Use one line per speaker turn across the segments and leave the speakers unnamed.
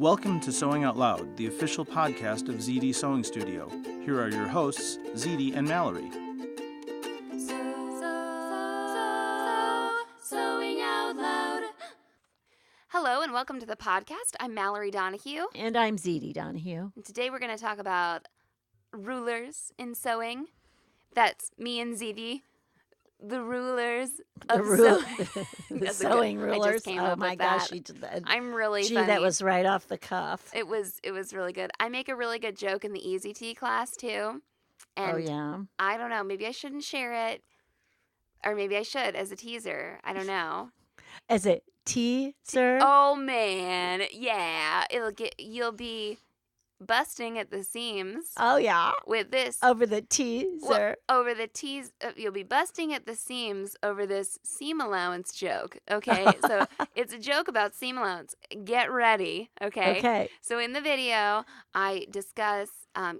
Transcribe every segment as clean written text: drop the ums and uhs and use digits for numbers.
Welcome to Sewing Out Loud, the official podcast of Zede Sewing Studio. Here are your hosts, Zede and Mallory.
Sewing Out Loud. Hello and welcome to the podcast. I'm Mallory Donahue.
And I'm Zede Donahue.
And today we're going to talk about rulers in sewing. That's me and Zede. The rulers of sewing.
The sewing rulers.
I just came up with
gosh,
that.
you did that.
I'm really funny.
That was right off the cuff.
It was really good. I make a really good joke in the Easy Tea class too. And
oh yeah.
I don't know. Maybe I shouldn't share it, or maybe I should as a teaser. I don't know.
As a teaser.
Oh man, yeah. You'll be busting at the seams.
Oh yeah.
With this
over the teaser.
You'll be busting at the seams over this seam allowance joke. Okay, so it's a joke about seam allowance. Get ready. Okay.
Okay.
So in the video, I discuss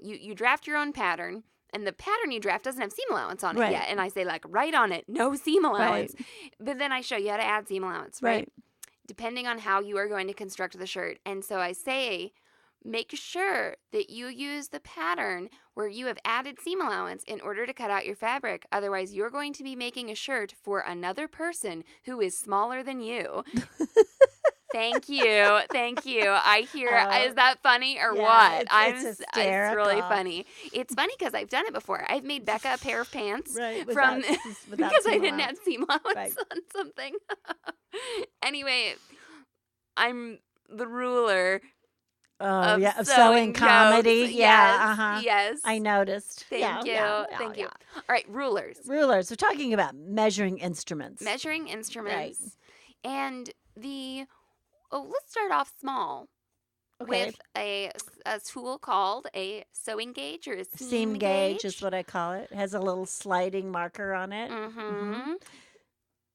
you draft your own pattern. And the pattern you draft doesn't have seam allowance on it yet. And I say, like, write on it, no seam allowance. Right. But then I show you how to add seam allowance, right? Depending on how you are going to construct the shirt. And so I say, make sure that you use the pattern where you have added seam allowance in order to cut out your fabric. Otherwise, you're going to be making a shirt for another person who is smaller than you. Thank you. I hear, is that funny or what?
It's
really funny. It's funny because I've done it before. I've made Becca a pair of pants
without
because I didn't have seam allowance on something. Anyway, I'm the ruler of
sewing comedy.
Jokes.
Yes. I noticed.
Thank you. All right, rulers.
We're talking about measuring instruments.
Right. And let's start off small with a tool called a sewing gauge or a seam
gauge is what I call it. It has a little sliding marker on it.
Mm-hmm.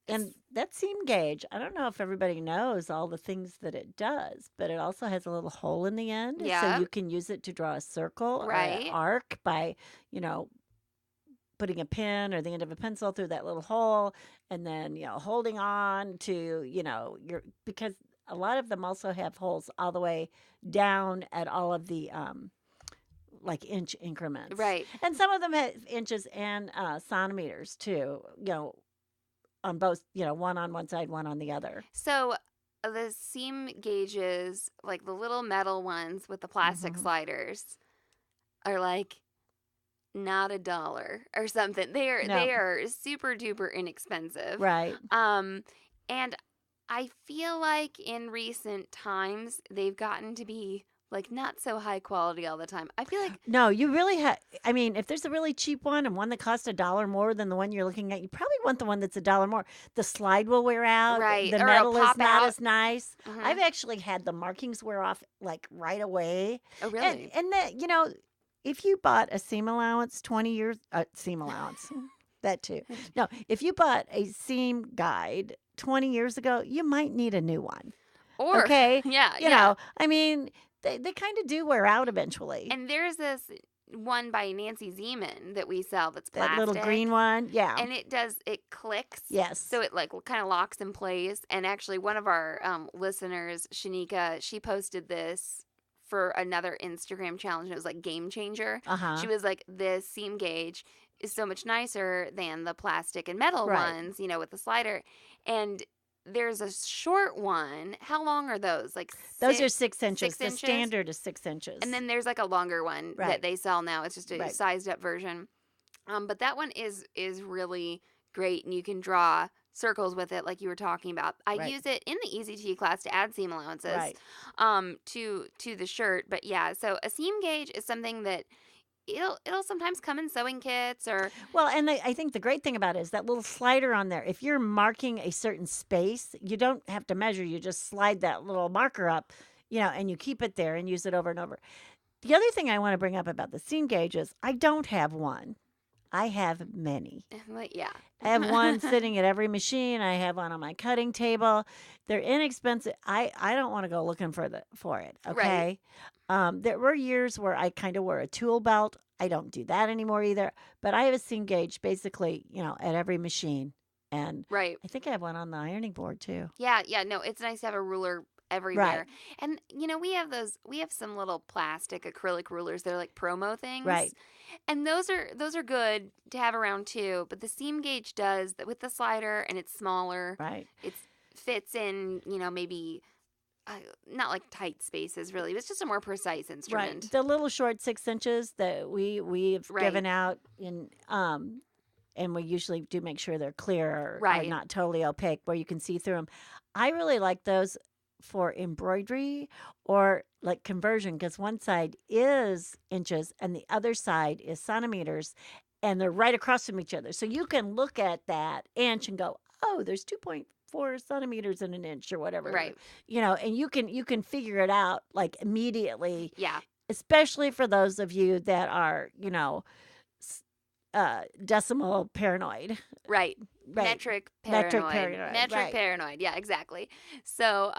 And that seam gauge, I don't know if everybody knows all the things that it does, but it also has a little hole in the end.
Yeah.
So you can use it to draw a circle or an arc by, putting a pen or the end of a pencil through that little hole and then, holding on to, because a lot of them also have holes all the way down at all of the inch increments.
Right.
And some of them have inches and centimeters too, on both, one on one side, one on the other.
So the seam gauges, like the little metal ones with the plastic sliders, are like not $1 or something. They are super duper inexpensive.
Right.
And I feel like in recent times they've gotten to be like not so high quality all the time. I feel like
no, you really have. I mean, if there's a really cheap one and one that costs $1 more than the one you're looking at, you probably want the one that's $1 more. The slide will wear out.
Right.
The
or
metal is not
out.
as nice.
Mm-hmm.
I've actually had the markings wear off like right away.
Oh, really?
And that if you bought a seam allowance 20 years, seam allowance, that too. No, if you bought a seam guide 20 years ago, you might need a new one.
Or
okay,
yeah.
I mean. They kind of do wear out eventually.
And there's this one by Nancy Zeman that we sell that's plastic.
That little green one, yeah.
And it clicks.
Yes.
So it kind of locks in place. And actually one of our listeners, Shanika, she posted this for another Instagram challenge. And it was like Game Changer.
Uh-huh.
She was like, this seam gauge is so much nicer than the plastic and metal ones, with the slider. And there's a short one. How long are those?
Those are 6 inches.
6 inches?
The standard is 6 inches.
And then there's like a longer one that they sell now. It's just a sized up version. But that one is really great, and you can draw circles with it like you were talking about. I use it in the Easy Tea class to add seam allowances to the shirt. But yeah, so a seam gauge is something that it'll sometimes come in sewing kits or...
Well, and I think the great thing about it is that little slider on there. If you're marking a certain space, you don't have to measure. You just slide that little marker up, and you keep it there and use it over and over. The other thing I want to bring up about the seam gauge is I don't have one. I have many.
Yeah.
I have one sitting at every machine. I have one on my cutting table. They're inexpensive. I don't want to go looking for it. Okay. Right. There were years where I kind of wore a tool belt. I don't do that anymore either. But I have a seam gauge basically, at every machine. And
I
think I have one on the ironing board too.
Yeah. No, it's nice to have a ruler everywhere.
Right.
And we have some little plastic acrylic rulers. They're like promo things.
Right.
And those are good to have around too, but the seam gauge does that with the slider, and it's smaller.
Right.
It fits in, maybe not like tight spaces really. It's just a more precise instrument.
Right. The little short 6 inches that we've
Right.
given out in and we usually do make sure they're clear or
Right.
not totally opaque where you can see through them. I really like those for embroidery or like conversion, because one side is inches and the other side is centimeters, and they're right across from each other. So you can look at that inch and go, oh, there's 2.4 centimeters in an inch or whatever.
Right.
And you can figure it out like immediately.
Yeah.
Especially for those of you that are, decimal paranoid.
Right.
Right.
Metric paranoid.
Right.
Paranoid. Yeah, exactly. So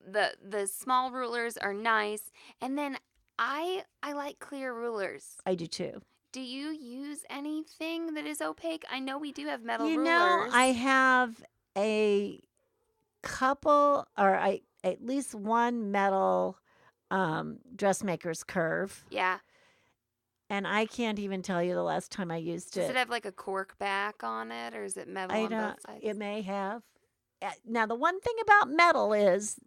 the small rulers are nice. And then I like clear rulers.
I do too.
Do you use anything that is opaque? I know we do have metal
You
rulers.
know, I have a couple, or at least one metal dressmaker's curve.
Yeah.
And I can't even tell you the last time I used
Does
it.
it have like a cork back on it, or is it metal
I
on
don't.
both sides?
It may have. Now, the one thing about metal is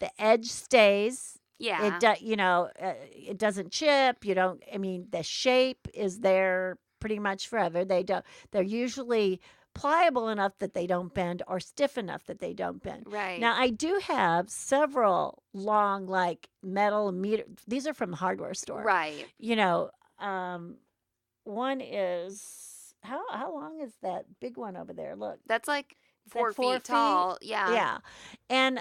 the edge stays.
Yeah.
It doesn't chip. The shape is there pretty much forever. They're usually pliable enough that they don't bend, or stiff enough that they don't bend.
Right.
Now, I do have several long, like metal meter. These are from the hardware store.
Right.
One is how long is that big one over there? Look,
That's like
is that
4 feet tall. Yeah.
Yeah, and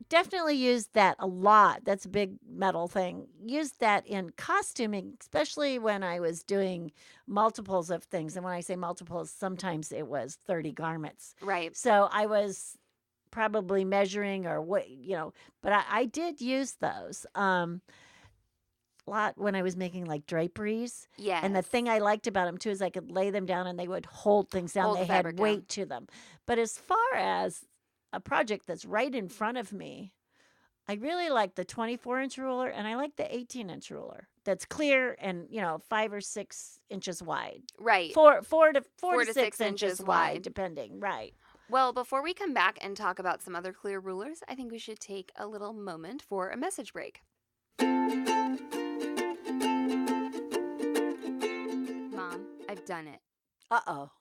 definitely used that a lot. That's a big metal thing. Used that in costuming, especially when I was doing multiples of things. And when I say multiples, sometimes it was 30 garments.
Right.
So I was probably measuring or but I did use those a lot when I was making like draperies.
Yeah.
And the thing I liked about them too is I could lay them down and they would hold things down.
Hold
They
the
had
fabric
weight to them. But as far as a project that's right in front of me, I really like the 24-inch ruler, and I like the 18-inch ruler that's clear and 5 or 6 inches wide.
Right.
Four to
6
6 inches wide, depending. Right.
Well, before we come back and talk about some other clear rulers, I think we should take a little moment for a message break. Mom, I've done it.
Uh-oh.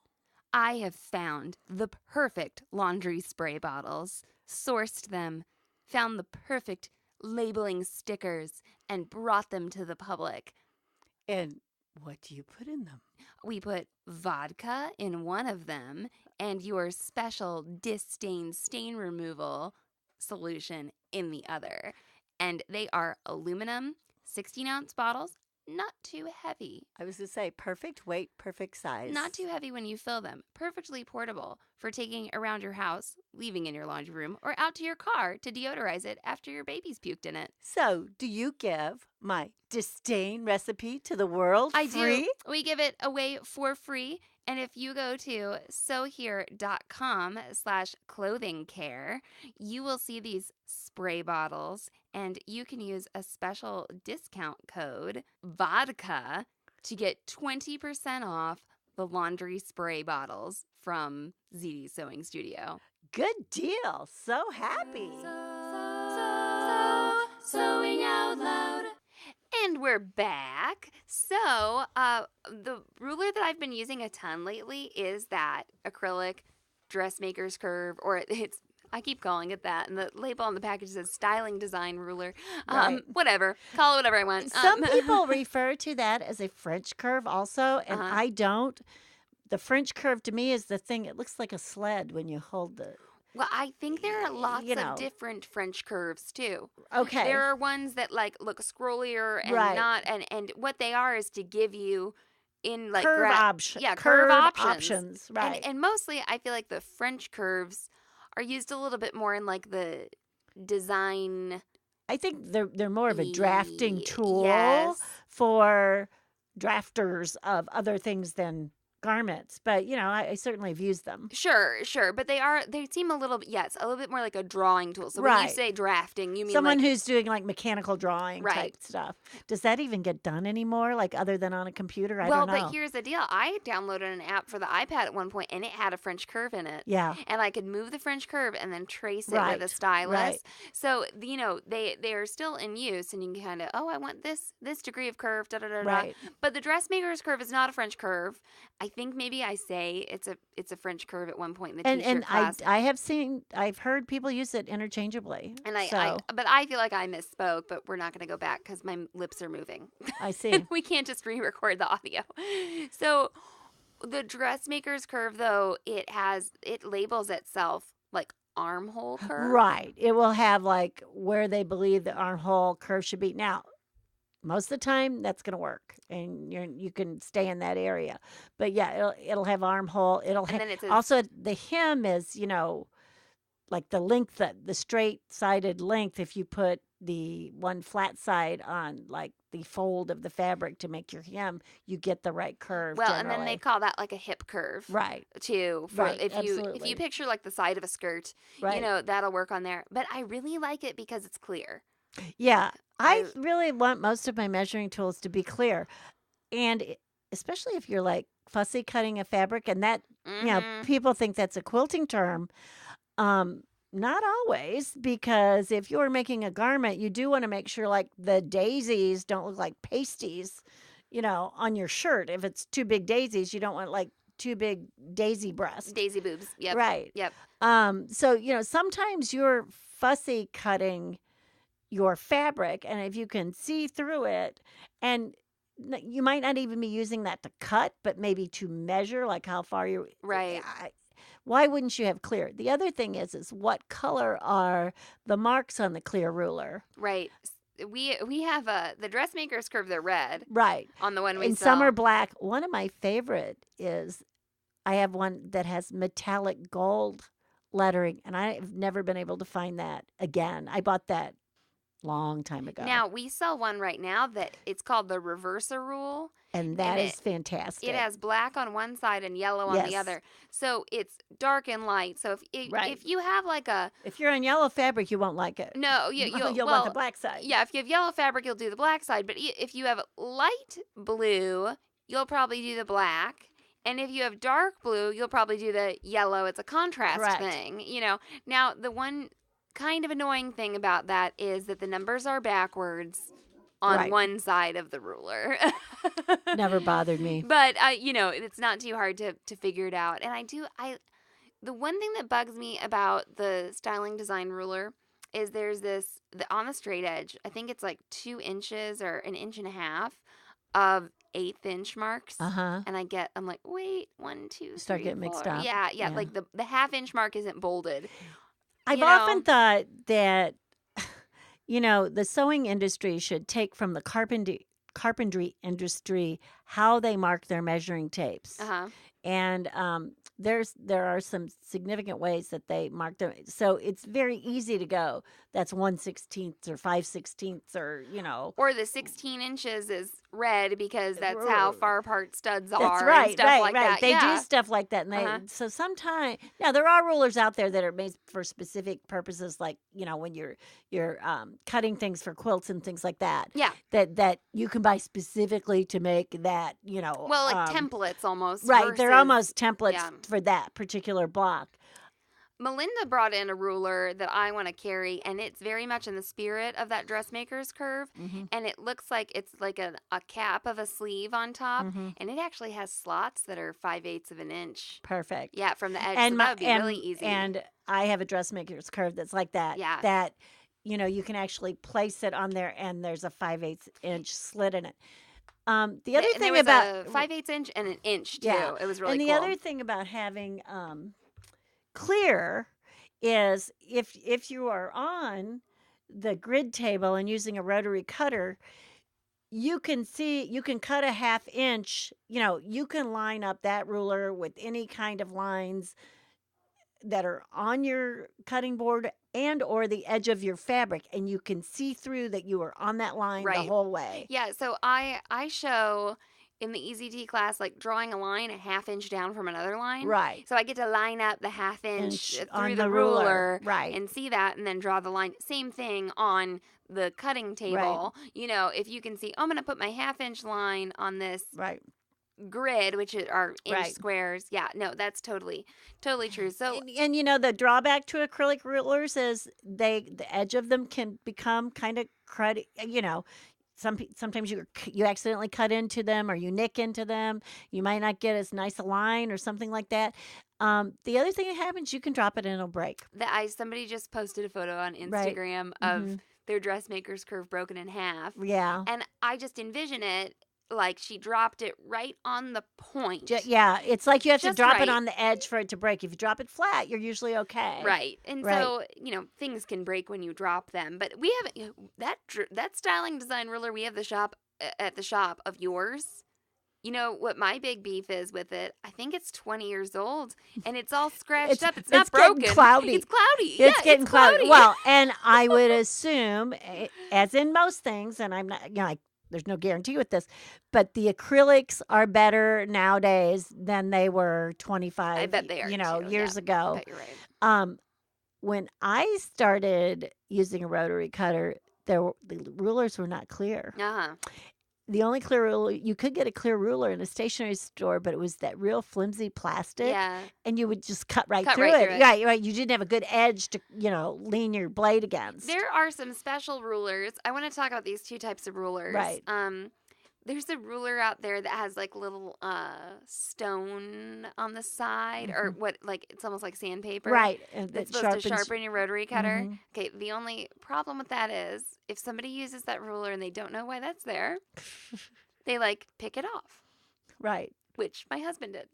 I have found the perfect laundry spray bottles, sourced them, found the perfect labeling stickers, and brought them to the public.
And what do you put in them?
We put vodka in one of them and your special disdain stain removal solution in the other. And they are aluminum 16-ounce bottles. Not too heavy.
I was going to say perfect weight, perfect size.
Not too heavy when you fill them. Perfectly portable for taking around your house, leaving in your laundry room, or out to your car to deodorize it after your baby's puked in it.
So, do you give my disdain recipe to the world free?
do. We give it away for free. And if you go to sewhere.com/clothingcare, you will see these spray bottles, and you can use a special discount code VODKA to get 20% off the laundry spray bottles from Zede Sewing Studio.
Good deal. So happy.
Sewing out loud. And we're back. So, the ruler that I've been using a ton lately is that acrylic Dressmakers curve, or I keep calling it that, and the label on the package says styling design ruler.
Right.
Whatever. Call it whatever I want.
Some people refer to that as a French curve also, and I don't. The French curve to me is the thing, it looks like a sled when you hold the...
Well, I think there are lots of different French curves too.
Okay.
There are ones that look scrollier and not, and what they are is to give you in
curve options.
Yeah, curve
options. Right.
And mostly I feel like the French curves are used a little bit more in the design.
I think they're more of a drafting tool
Yes.
for drafters of other things than garments, but I certainly have used them.
Sure. But they seem a little bit more like a drawing tool. So when you
Right.
say drafting, you mean
Someone
like,
who's doing like mechanical drawing type
Right.
stuff. Does that even get done anymore? Like other than on a computer? I
well,
don't know.
but here's the deal. I downloaded an app for the iPad at one point, and it had a French curve in it.
Yeah.
And I could move the French curve and then trace it
Right,
with a stylus.
right.
So, they are still in use, and you can kind of, I want this degree of curve, da da da da.
Right.
But the Dressmaker's curve is not a French curve. I think maybe I say it's a French curve at one point in the t-shirt
And
class.
I've heard people use it interchangeably.
And
but
I feel like I misspoke, but we're not going to go back because my lips are moving.
I see.
We can't just re-record the audio. So the Dressmaker's curve, though, it labels itself like armhole curve.
Right. It will have like where they believe the armhole curve should be. Now, most of the time that's going to work, and you can stay in that area. But yeah, it'll have armhole.
And then it says,
Also the hem is like the length, the straight-sided length. If you put the one flat side on like the fold of the fabric to make your hem, you get the right curve.
well,
generally.
and then they call that like a hip curve.
Right.
Too.
Right,
If you
absolutely.
picture like the side of a skirt,
Right.
that'll work on there. But I really like it because it's clear.
Yeah, I
I-
really want most of my measuring tools to be clear, and especially if you're like fussy cutting a fabric, and that
Mhm.
people think that's a quilting term. Not always, because if you're making a garment, you do want to make sure like the daisies don't look like pasties, on your shirt. If it's too big daisies, you don't want like too big daisy breasts.
Daisy boobs. Yep.
Right.
Yep.
So, sometimes you're fussy cutting your fabric, and if you can see through it, and you might not even be using that to cut, but maybe to measure, like how far you're
Right.
why wouldn't you have clear? The other thing is what color are the marks on the clear ruler?
Right. We have the Dressmaker's curve. They're red
Right.
on the one we
And
sell.
some are black. One of my favorite is I have one that has metallic gold lettering, and I've never been able to find that again. I bought that long time ago.
Now we sell one right now that it's called the Reversa Rule.
and that
and
is fantastic.
It has black on one side and yellow on the
Yes.
other. So it's dark and light. So
Right.
if you have like a
If you're on yellow fabric, you won't like it.
no,
You'll want the black side.
Yeah, if you have yellow fabric, you'll do the black side. But if you have light blue, you'll probably do the black. And if you have dark blue, you'll probably do the yellow. It's a contrast
Correct.
thing, Now, the one kind of annoying thing about that is that the numbers are backwards on
Right.
one side of the ruler.
Never bothered me.
But it's not too hard to figure it out. And the one thing that bugs me about the styling design ruler is there's on the straight edge, I think it's like 2 inches or an inch and a half of 1/8 inch marks.
Uh-huh.
And I'm like, wait, 1, 2, 3,
Start getting mixed
4.
up.
Yeah.
Yeah.
Like the 1/2 inch mark isn't bolded.
I've
You
often
know?
thought that, the sewing industry should take from the carpentry industry how they mark their measuring tapes.
Uh-huh.
And there are some significant ways that they mark them. So it's very easy to go, that's 1/16 or 5/16 or,
Or the 16 inches is red because that's how far apart studs are.
That's right,
and stuff
right,
like
right.
that.
They
Yeah.
do stuff like that, and
Uh-huh.
so sometimes now there are rulers out there that are made for specific purposes, like when you're cutting things for quilts and things like that.
Yeah.
That you can buy specifically to make that.
Well, like templates almost.
Right, they're
versus-
almost templates
yeah.
for that particular block.
Melinda brought in a ruler that I want to carry, and it's very much in the spirit of that Dressmaker's curve.
Mm-hmm.
And it looks like it's like a cap of a sleeve on top,
Mm-hmm.
and it actually has slots that are 5/8 of an inch.
Perfect.
Yeah, from the edge.
And
so that would be really easy.
And I have a dressmaker's curve that's like that.
Yeah.
That you can actually place it on there, and there's a 5/8 inch slit in it. The other
And there
thing
was
about
a 5/8 inch and an inch too.
Yeah.
It was really
and the
cool.
other thing about having clear is if you are on the grid table and using a rotary cutter, you can cut a 1/2 inch. You can line up that ruler with any kind of lines that are on your cutting board and or the edge of your fabric, and you can see through that you are on that line the
Right.
whole way.
Yeah, so I show in the EZT class, like drawing a line a half inch down from another line.
Right.
So I get to line up the half inch through
on
the
the
ruler
Right.
and see that and then draw the line. Same thing on the cutting table.
Right.
You know, if you can see, oh, I'm going to put my half inch line on this
Right.
grid, which are inch
Right.
squares. Yeah, no, that's totally true. So
And you know, the drawback to acrylic rulers is the edge of them can become kind of cruddy. You know, sometimes you accidentally cut into them or you nick into them. You might not get as nice a line or something like that. The other thing that happens, you can drop it and it'll break.
somebody just posted a photo on
Right.
Instagram of their Dressmakers curve broken in half.
Yeah.
And I just envision it like she dropped it right on the point.
Yeah, it's like you have to
Just
drop it
right.
on the edge for it to break. If you drop it flat, you're usually okay.
Right. And
Right.
so, you know, things can break when you drop them. But we have that styling design ruler we have at the shop of yours. You know what my big beef is with it? I think it's 20 years old and it's all scratched up. It's not broken.
Getting cloudy.
It's cloudy.
It's getting cloudy. Well, and I would assume, as in most things, and I'm not, you know, there's no guarantee with this, but the acrylics are better nowadays than they were 25
I bet they are
years
yeah,
ago.
I bet you're right.
When I started using a rotary cutter, the rulers were not clear.
Uh-huh.
The only clear ruler, you could get a clear ruler in a stationery store, but it was that real flimsy plastic.
Yeah.
And you would just cut right
Cut
through
right
it.
through it.
Right. You didn't have a good edge to, lean your blade against.
There are some special rulers. I want to talk about these two types of rulers.
Right.
There's a ruler out there that has like little stone on the side, or what, like it's almost like sandpaper.
Right. And
That's
that
supposed to sharpen your rotary cutter.
Mhm.
Okay, the only problem with that is if somebody uses that ruler and they don't know why that's there, they like pick it off,
Right.
which my husband did.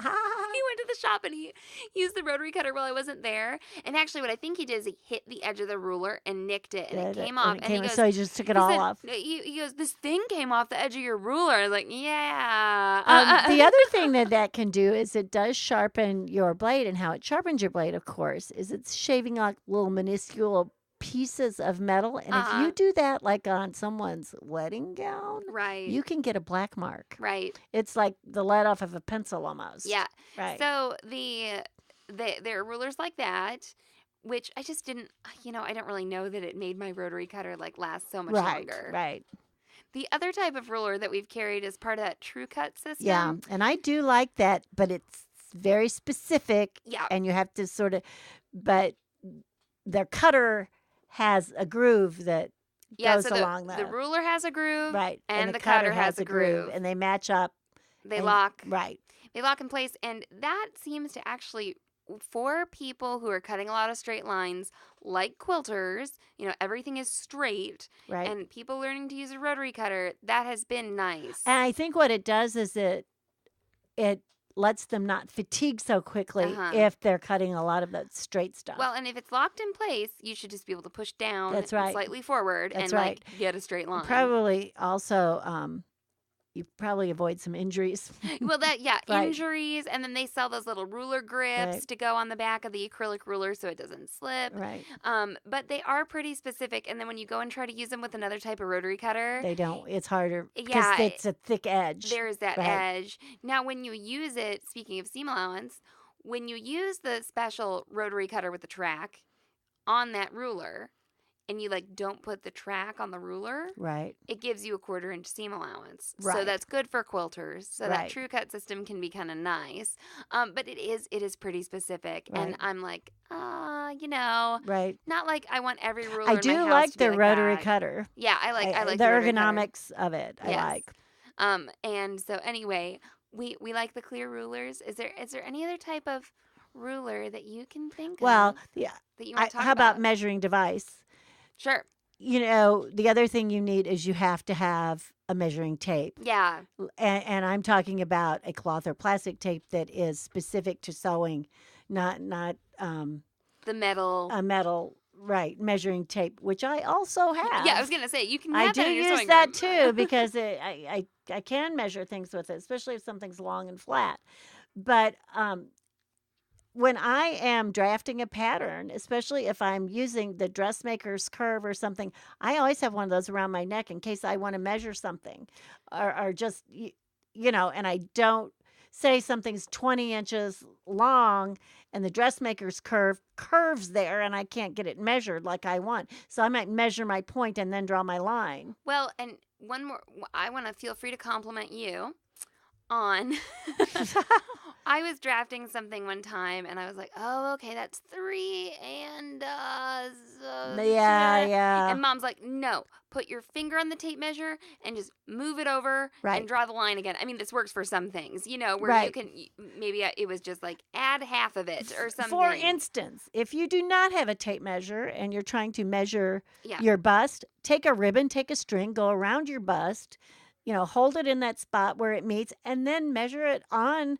He went to the shop and he used the rotary cutter while I wasn't there. And actually, what I think he did is he hit the edge of the ruler and nicked it, and it came off. And he goes,
so he just took it all off.
He goes, this thing came off the edge of your ruler. I was like, yeah.
The other thing that can do is it does sharpen your blade, and how it sharpens your blade, of course, is it's shaving off little minuscule pieces of metal. And if you do that, like on someone's wedding gown,
right,
you can get a black mark.
Right.
It's like the lead off of a pencil almost.
Yeah.
Right.
So there are rulers like that, which I just didn't, I don't really know that it made my rotary cutter like last so much longer.
Right.
The other type of ruler that we've carried is part of that True Cut system.
Yeah. And I do like that, but it's very specific.
Yeah.
And you have to but their cutter has a groove that goes along
the ruler has a groove,
right,
and the cutter has a groove,
and they match up.
They lock,
right.
They lock in place, and that seems to actually, for people who are cutting a lot of straight lines, like quilters, everything is straight,
right,
and people learning to use a rotary cutter, that has been nice.
And I think what it does is it lets them not fatigue so quickly if they're cutting a lot of that straight stuff.
Well, and if it's locked in place, you should just be able to push down
That's right.
slightly forward
That's
and
right.
like get a straight line.
Probably also you probably avoid some injuries.
Well,
Right.
injuries, and then they sell those little ruler grips
Right.
to go on the back of the acrylic ruler so it doesn't slip.
Right.
But they are pretty specific, and then when you go and try to use them with another type of rotary cutter,
They don't. It's harder because
Yeah,
it's a thick edge.
there's that
Right.
edge. Now, when you use it, speaking of seam allowance, when you use the special rotary cutter with the track on that ruler, and you don't put the track on the ruler,
Right.
it gives you a 1/4 inch seam allowance. So
Right.
that's good for quilters. So that
Right.
True Cut system can be kind of nice. But it is pretty specific. And
Right.
I'm like,
Right.
not like I want every ruler
I
in my
do
house
like
to be
the
like
rotary
that.
cutter.
Yeah, I like
the
rotary cutter.
ergonomics of it. I
Yes.
like.
And so anyway, we like the clear rulers. Is there any other type of ruler that you can think
Well,
of
yeah.
that you want to talk
How
about?
about measuring device?
Sure.
The other thing you need is you have to have a measuring tape.
Yeah.
And I'm talking about a cloth or plastic tape that is specific to sewing, not
The metal.
a metal, right, measuring tape, which I also have.
Yeah, I was going to say, you can
I
have
do
that in your
use
sewing
that
room.
too because I can measure things with it, especially if something's long and flat. But when I am drafting a pattern, especially if I'm using the Dressmakers curve or something, I always have one of those around my neck in case I want to measure something, or just and I don't say something's 20 inches long and the dressmaker's curves there and I can't get it measured like I want. So I might measure my point and then draw my line.
Well, and one more, I want to feel free to compliment you on, I was drafting something one time and I was like, oh, okay, that's 3 and,
yeah.
And Mom's like, no, put your finger on the tape measure and just move it over and draw the line again. I mean, this works for some things, where you can, maybe it was just like add half of it or something.
For instance, if you do not have a tape measure and you're trying to measure your bust, take a ribbon, take a string, go around your bust, hold it in that spot where it meets, and then measure it on,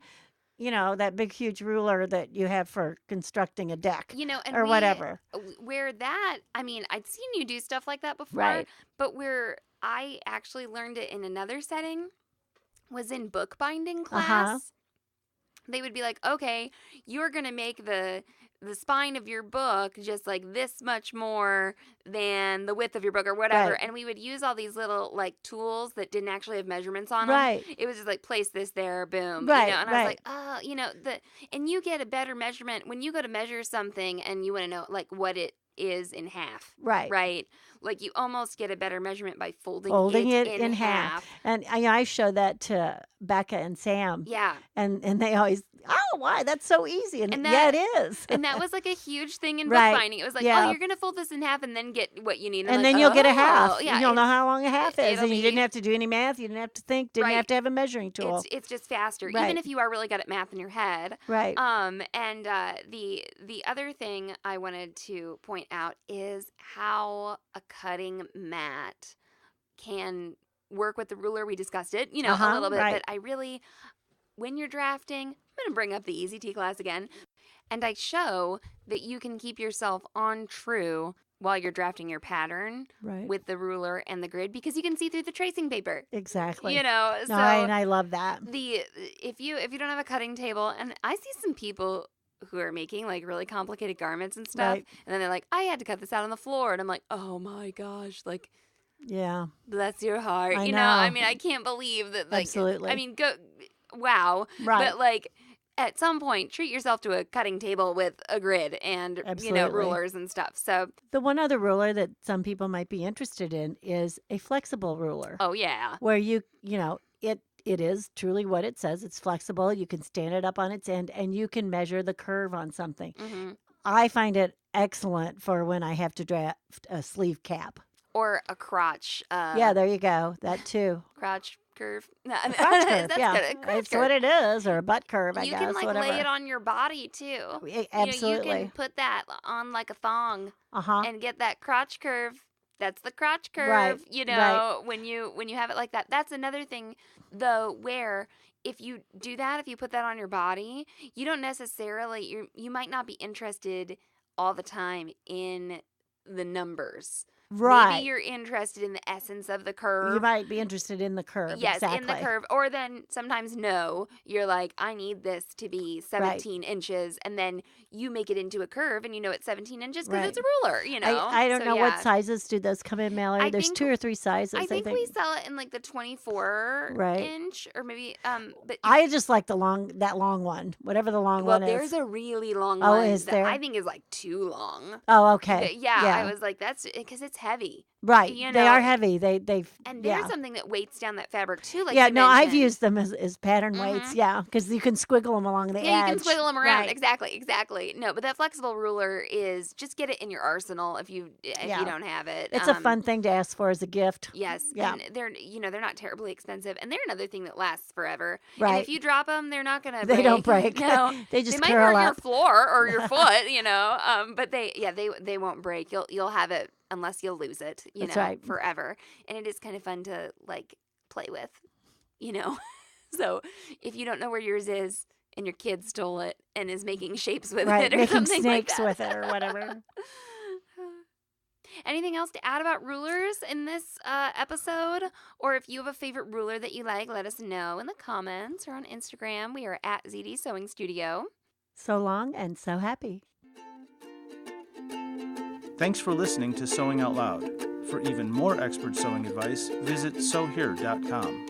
that big, huge ruler that you have for constructing a deck,
and
or whatever.
Where that, I mean, I'd seen you do stuff like that before, but where I actually learned it in another setting was in bookbinding class. They would be like, okay, you're going to make the spine of your book just like this much more than the width of your book or whatever. And we would use all these little like tools that didn't actually have measurements on them. It was just like, place this there, boom. And I was like, oh, and you get a better measurement when you go to measure something and you want to know like what it is in half. Right. Like you almost get a better measurement by folding it in half.
And I show that to Becca and Sam.
Yeah.
And they always, oh, why? That's so easy. And it is.
And that was like a huge thing in bookbinding. It was like, oh, you're going to fold this in half and then get what you need.
And then you'll get a half.
Yeah,
you'll know how long a half is. And you didn't have to do any math. You didn't have to think. Didn't have to have a measuring tool.
It's just faster, even if you are really good at math in your head.
Right.
And the other thing I wanted to point out is how a cutting mat can work with the ruler. We discussed it, a little bit, but I really, when you're drafting, I'm going to bring up the Easy Tea class again, and I show that you can keep yourself on true while you're drafting your pattern with the ruler and the grid because you can see through the tracing paper.
Exactly.
So
and I love that.
If you don't have a cutting table, and I see some people who are making like really complicated garments and stuff, and then they're like, I had to cut this out on the floor, and I'm like, oh my gosh, like,
yeah,
bless your heart.
I know.
I mean, I can't believe that. Like,
absolutely.
I mean, wow. But like, at some point, treat yourself to a cutting table with a grid and rulers and stuff. So
the one other ruler that some people might be interested in is a flexible ruler.
Oh yeah,
where it is truly what it says. It's flexible. You can stand it up on its end and you can measure the curve on something.
Mm-hmm.
I find it excellent for when I have to draft a sleeve cap.
Or a crotch.
Yeah, there you go. That too.
Crotch curve.
A crotch curve,
That's
yeah.
good.
It's what it is, or a butt curve, I
guess.
You
can like
whatever.
lay it on your body too.
Absolutely.
You can put that on like a thong and get that crotch curve. That's the crotch curve, when you have it like that. That's another thing, though, where if you do that, if you put that on your body, you don't necessarily, you might not be interested all the time in the numbers.
Right.
Maybe you're interested in the essence of the curve.
You might be interested in the curve.
Yes,
exactly.
in the curve. Or then sometimes you're like, I need this to be 17 inches. And then you make it into a curve and it's 17 inches because it's a ruler,
I don't know what sizes do those come in, Mallory. There's 2 or 3 sizes.
I think we sell it in like the 24 inch or maybe. But
I just like that long one, whatever the long one is.
Well, there's a really long one. Oh,
is there?
I think is like too long.
Oh, okay.
Yeah, I was like, that's because it's heavy.
Right. They are heavy.
And there's something that weights down that fabric too. Like
I've used them as pattern weights. Yeah, because you can squiggle them along the edge.
Yeah, you can squiggle them around. Right. Exactly. No, but that flexible ruler is just get it in your arsenal if you don't have it.
It's a fun thing to ask for as a gift.
Yes.
Yeah.
And they're not terribly expensive, and they're another thing that lasts forever.
Right.
And if you drop them, they're not gonna.
They don't break.
No,
they just
might
curl
hurt
up.
your floor or your foot. But they won't break. You'll have it. Unless you'll lose it, forever. And it is kind of fun to, like, play with, So if you don't know where yours is and your kid stole it and is making shapes with it or
making
something
snakes
like that.
with it or whatever.
Anything else to add about rulers in this episode? Or if you have a favorite ruler that you like, let us know in the comments or on Instagram. We are at Zede Sewing Studio.
So long and so happy.
Thanks for listening to Sewing Out Loud. For even more expert sewing advice, visit sewhere.com.